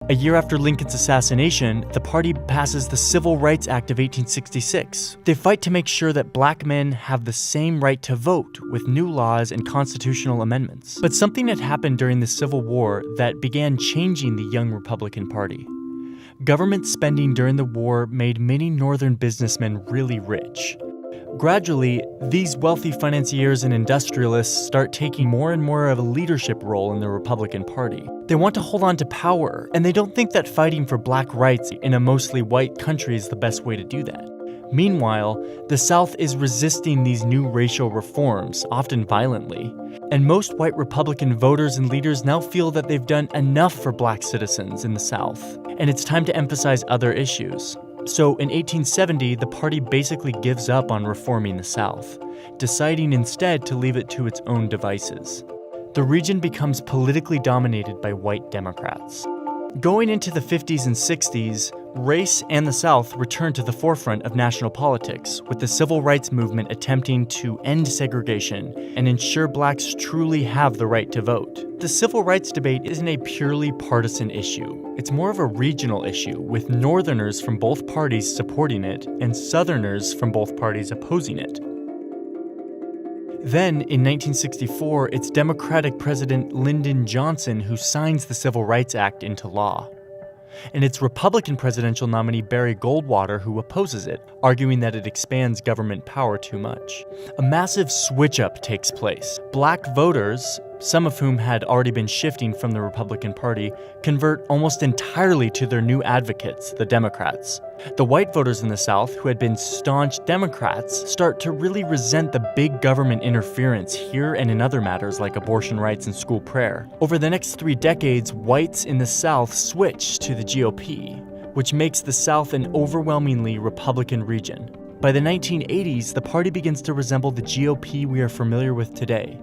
A year after Lincoln's assassination, the party passes the Civil Rights Act of 1866. They fight to make sure that black men have the same right to vote with new laws and constitutional amendments. But something had happened during the Civil War that began changing the young Republican Party. Government spending during the war made many northern businessmen really rich. Gradually, these wealthy financiers and industrialists start taking more and more of a leadership role in the Republican Party. They want to hold on to power, and they don't think that fighting for black rights in a mostly white country is the best way to do that. Meanwhile, the South is resisting these new racial reforms, often violently. And most white Republican voters and leaders now feel that they've done enough for black citizens in the South, and it's time to emphasize other issues. So in 1870, the party basically gives up on reforming the South, deciding instead to leave it to its own devices. The region becomes politically dominated by white Democrats. Going into the 50s and 60s, race and the South returned to the forefront of national politics, with the civil rights movement attempting to end segregation and ensure blacks truly have the right to vote. The civil rights debate isn't a purely partisan issue. It's more of a regional issue, with Northerners from both parties supporting it and Southerners from both parties opposing it. Then, in 1964, it's Democratic President Lyndon Johnson who signs the Civil Rights Act into law. And it's Republican presidential nominee Barry Goldwater who opposes it, arguing that it expands government power too much. A massive switch-up takes place. Black voters, some of whom had already been shifting from the Republican Party, convert almost entirely to their new advocates, the Democrats. The white voters in the South, who had been staunch Democrats, start to really resent the big government interference here and in other matters like abortion rights and school prayer. Over the next 3 decades, whites in the South switch to the GOP, which makes the South an overwhelmingly Republican region. By the 1980s, the party begins to resemble the GOP we are familiar with today.